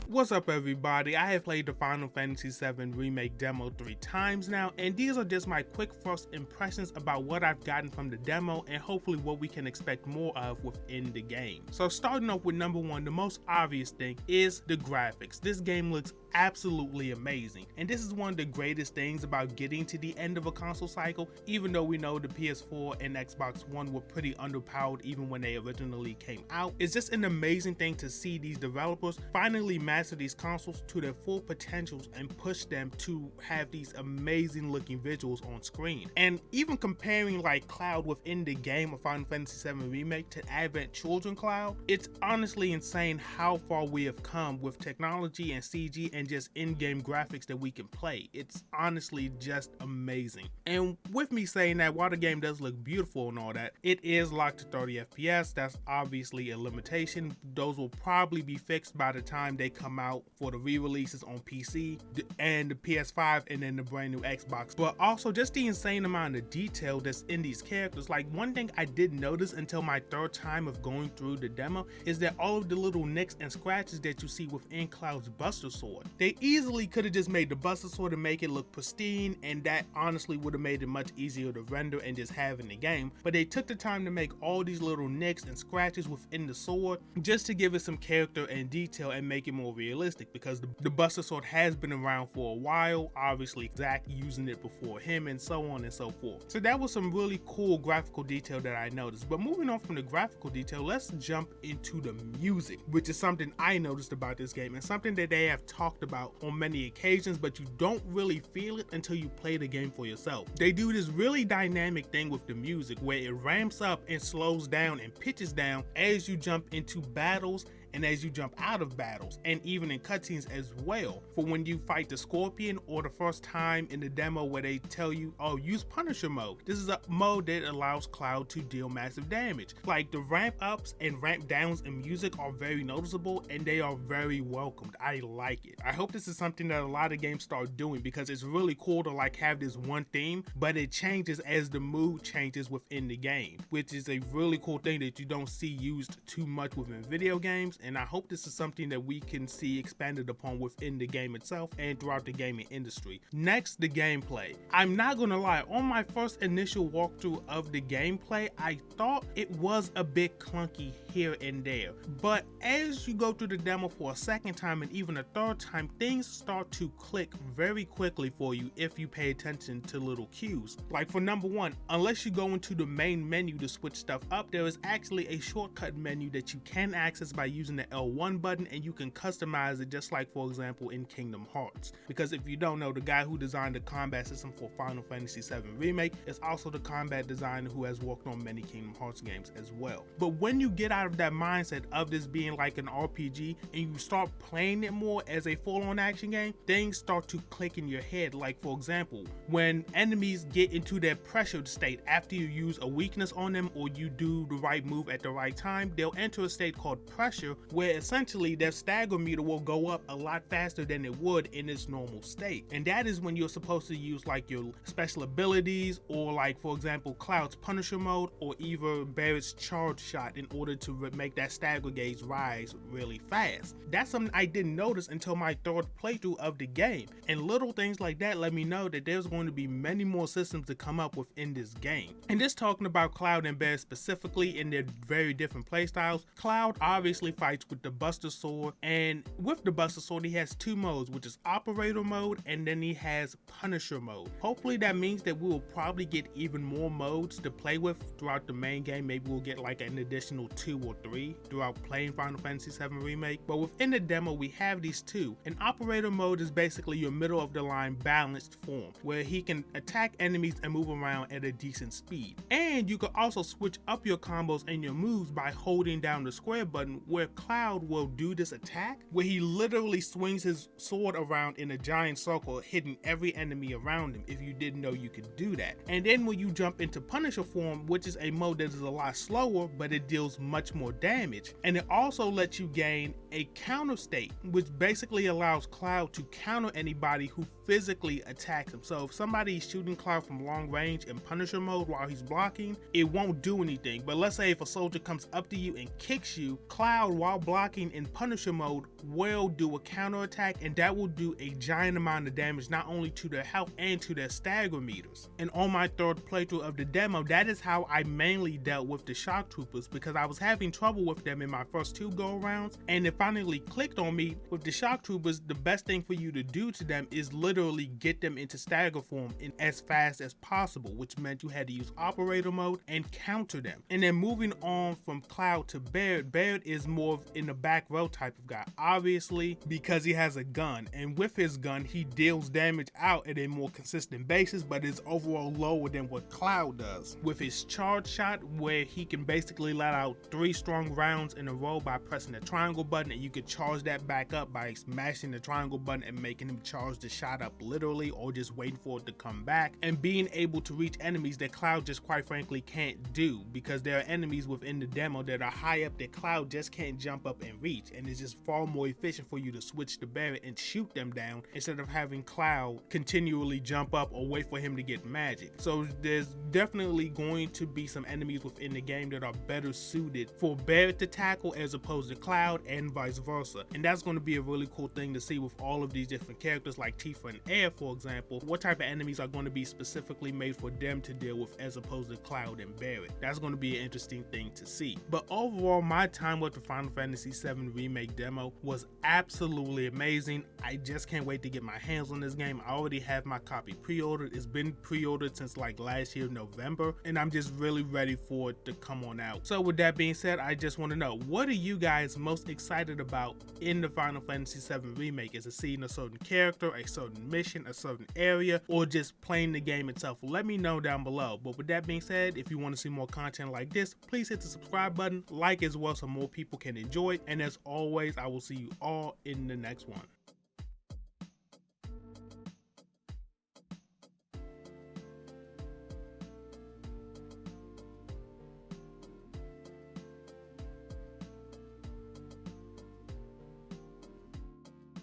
What's up everybody, I have played the Final Fantasy VII Remake demo 3 times now, and these are just my quick first impressions about what I've gotten from the demo and hopefully what we can expect more of within the game. So starting off with number one, the most obvious thing is the graphics. This game looks absolutely amazing, and this is one of the greatest things about getting to the end of a console cycle, even though we know the PS4 and Xbox One were pretty underpowered even when they originally came out. It's just an amazing thing to see these developers finally master these consoles to their full potentials and push them to have these amazing looking visuals on screen. And even comparing like Cloud within the game of Final Fantasy VII Remake to Advent Children Cloud, it's honestly insane how far we have come with technology and CG and just in-game graphics that we can play. It's honestly just amazing. And with me saying that, while the game does look beautiful and all that, it is locked to 30 FPS. That's obviously a limitation. Those will probably be fixed by the time they come out for the re-releases on PC and the PS5 and then the brand new Xbox. But also just the insane amount of detail that's in these characters. Like, one thing I didn't notice until my third time of going through the demo is that all of the little nicks and scratches that you see within Cloud's Buster Sword. They easily could have just made the Buster Sword and make it look pristine, and that honestly would have made it much easier to render and just have in the game. But they took the time to make all these little nicks and scratches within the sword just to give it some character and detail and make it more realistic, because the Buster Sword has been around for a while, obviously Zack using it before him and so on and so forth. So that was some really cool graphical detail that I noticed. But moving on from the graphical detail, let's jump into the music, which is something I noticed about this game and something that they have talked about on many occasions, but you don't really feel it until you play the game for yourself. They do this really dynamic thing with the music where it ramps up and slows down and pitches down as you jump into battles and as you jump out of battles, and even in cutscenes as well. For when you fight the Scorpion, or the first time in the demo where they tell you, oh, use Punisher mode. This is a mode that allows Cloud to deal massive damage. Like, the ramp ups and ramp downs in music are very noticeable and they are very welcomed. I like it. I hope this is something that a lot of games start doing, because it's really cool to like have this one theme, but it changes as the mood changes within the game, which is a really cool thing that you don't see used too much within video games. And I hope this is something that we can see expanded upon within the game itself and throughout the gaming industry. Next, the gameplay. I'm not gonna lie, on my first initial walkthrough of the gameplay, I thought it was a bit clunky here and there. But as you go through the demo for a second time and even a third time, things start to click very quickly for you if you pay attention to little cues. Like, for number one, unless you go into the main menu to switch stuff up, there is actually a shortcut menu that you can access by using the L1 button, and you can customize it just like, for example, in Kingdom Hearts. Because if you don't know, the guy who designed the combat system for Final Fantasy VII Remake is also the combat designer who has worked on many Kingdom Hearts games as well. But when you get out of that mindset of this being like an RPG and you start playing it more as a full-on action game, things start to click in your head. Like, for example, when enemies get into their pressured state after you use a weakness on them or you do the right move at the right time, they'll enter a state called pressure, where essentially their stagger meter will go up a lot faster than it would in its normal state. And that is when you're supposed to use like your special abilities, or like, for example, Cloud's Punisher mode, or either Barrett's charge shot, in order to make that stagger gauge rise really fast. That's something I didn't notice until my third playthrough of the game, and little things like that let me know that there's going to be many more systems to come up within this game. And just talking about Cloud and Barrett specifically in their very different playstyles, Cloud obviously fights with the Buster Sword, and with the Buster Sword he has two modes, which is Operator mode and then he has Punisher mode. Hopefully that means that we will probably get even more modes to play with throughout the main game. Maybe we'll get like an additional 2 or 3 throughout playing Final Fantasy VII Remake. But within the demo we have these two. And Operator mode is basically your middle of the line balanced form, where he can attack enemies and move around at a decent speed. And you can also switch up your combos and your moves by holding down the square button, where Cloud will do this attack where he literally swings his sword around in a giant circle, hitting every enemy around him, if you didn't know you could do that. And then when you jump into Punisher form, which is a mode that is a lot slower, but it deals much more damage, and it also lets you gain a counter state, which basically allows Cloud to counter anybody who physically attacks him. So if somebody is shooting Cloud from long range in Punisher mode while he's blocking, it won't do anything. But let's say if a soldier comes up to you and kicks you, Cloud, while while blocking in Punisher mode will do a counterattack, and that will do a giant amount of damage not only to their health and to their stagger meters. And on my third playthrough of the demo, that is how I mainly dealt with the shock troopers, because I was having trouble with them in my first 2 go arounds, and it finally clicked on me with the shock troopers. The best thing for you to do to them is literally get them into stagger form in as fast as possible, which meant you had to use operator mode and counter them. And then moving on from Cloud to Barrett, Barrett is more of in the back row type of guy, obviously because he has a gun, and with his gun he deals damage out at a more consistent basis, but is overall lower than what Cloud does. With his charge shot, where he can basically let out 3 strong rounds in a row by pressing the triangle button, and you can charge that back up by smashing the triangle button and making him charge the shot up literally, or just waiting for it to come back, and being able to reach enemies that Cloud just quite frankly can't do, because there are enemies within the demo that are high up that Cloud just can't jump up and reach, and it's just far more efficient for you to switch to Barrett and shoot them down instead of having Cloud continually jump up or wait for him to get magic. So there's definitely going to be some enemies within the game that are better suited for Barrett to tackle as opposed to Cloud, and vice versa. And that's going to be a really cool thing to see with all of these different characters like Tifa and Air, for example. What type of enemies are going to be specifically made for them to deal with as opposed to Cloud and Barrett? That's going to be an interesting thing to see. But overall, my time with the Final Fantasy VII Remake demo was absolutely amazing. I just can't wait to get my hands on this game. I already have my copy pre-ordered. It's been pre-ordered since like last year, November, and I'm just really ready for it to come on out. So with that being said, I just want to know, what are you guys most excited about in the Final Fantasy VII Remake? Is it seeing a certain character, a certain mission, a certain area, or just playing the game itself? Let me know down below. But with that being said, if you want to see more content like this, please hit the subscribe button, like as well, so more people can enjoy it. And as always, I will see you all in the next one.